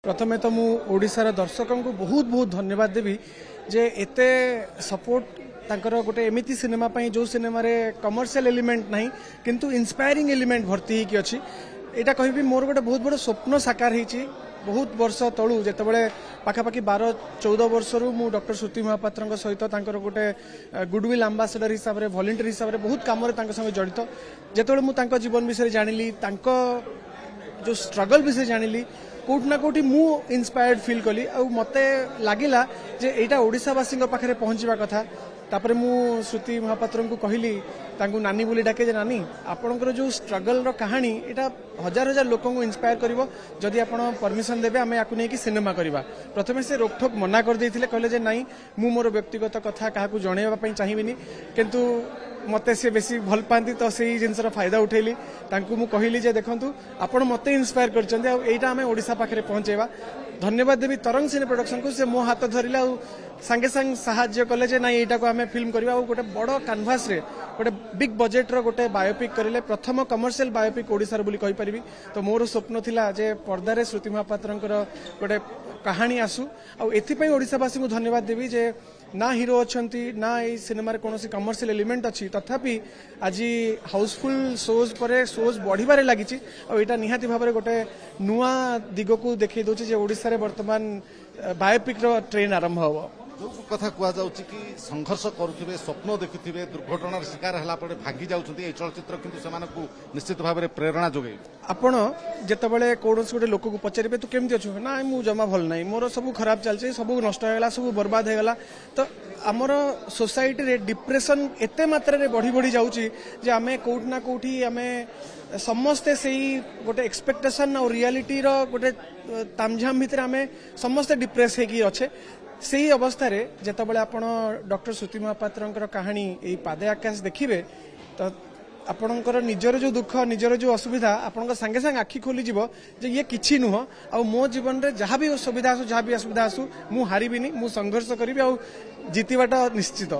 प्रथमे तो मु ओडिशार दर्शकों को बहुत बहुत धन्यवाद देवी जे एते सपोर्ट तांकर गोटे एमिति सिनेमा पई जो सिनेमा रे कमर्शियल एलिमेंट नहीं किंतु इंस्पायरिंग एलिमेंट भर्ती होकी अछि एटा कहबी मोर गोटे बहुत बड़ स्वप्न साकार होईची। बहुत वर्ष तलू जेतेबेले पाखापाखि 12-14 वर्षरू मु डॉक्टर श्रुति महापात्र सहित तांकर गोटे गुडविल एम्बासेडर हिसाब रे वॉलंटियर हिसाब रे बहुत काम रे तांक संग जड़ित जेतेबेले मु तांक जीवन विषय जानिली तांक जो स्ट्रगल विषय जानिली कोठना कोठी मु इंस्पायर्ड फील कली आ मते लागिला जे एटा ओडिसावासी पाखरे पहुंचवा कथा। तापर मु श्रुति महापात्र को कहली तांकु नानी बोली डाके जे नानी आपणकर जो स्ट्रगल रो कहानी एटा हजार हजार लोक को इंस्पायर करिवो जदि आपण परमिशन देबे आमे याकु नै कि सिनेमा करबा। प्रथमे से रोकठोक मना कर देथिले कहले जे नाही मु मोर व्यक्तिगत कथा काहाकु जणेबा पई चाहिबिनी किंतु मते से बेसी भल पांती तो सही जिनसर फायदा उठेली तांकु मु कहली जे देखंतु आपण मते इंस्पायर करचंदे आ एटा आमे ओडिसा पाखरे पहुंचेबा। धन्यवाद देवी तरंग सिने प्रोडक्शन को से मो हाथ धरिला संगे संग साहाय्य कले जे ना एटा को आमे फिल्म करबा आ गोटे बड़ कैनवास रे गोटे बिग बजेट रो गोटे बायोपिक करिले प्रथम कमर्शियल बायोपिक ओडिसा रे बोली कहि परिबी। तो मोर स्वप्न थिला जे पर्दा रे श्रुति महापात्रंकर गोटे कहानी आसु आ एथि पई ओडिसावासी को धन्यवाद देवी जे ना हीरो अच्छी ना ये सिनेमा कौन कमर्शियल एलिमेंट अच्छी तथापि आज हाउसफुल शोज पर शोज बढ़िबारे लगी और निहाती भाव में गोटे नुआ दिग को देखी दौर ओडिशा रे वर्तमान बायोपिक रो ट्रेन आरंभ हो जो कथा कहुँ कि संघर्ष करुवे स्वप्न देखुवे दुर्घटनार शिकार है भागी जाऊँगी चलचित्र किंतु से निश्चित भाव में प्रेरणा जोगे आपण जितेबाला कौन गोटे लोक को पचारे तू केमती अच्छु ना मु जमा भल ना मोर सब खराब चलছে सब नष्ट होगा सब बर्बाद होगा। तो आमर सोसाइटी रे डिप्रेशन एते मात्रा रे बढ़ी बढ़ी जाउची जे आमे कोठना कोठी आमे समस्ते सही गोटे एक्सपेक्टेशन और रियलिटी रो गोटे तामझाम भितर आमे समस्ते डिप्रेस होगी अच्छे। सही अवस्था रे जेतेबाला आपण डॉक्टर श्रुति महापात्रंकर कहानी एई पादे आकाश देखिबे तो आपणकर निजर जो दुख निजर जो असुविधा आपण संगे संगे आखि खोली जीव जे ये किछि नुह आ मो जीवन रे जहाँ भी सुविधा आसु जहाँ भी असुविधा आसु मु हारिबिनी मु संघर्ष करिबी आ जीतिबाटा निश्चित।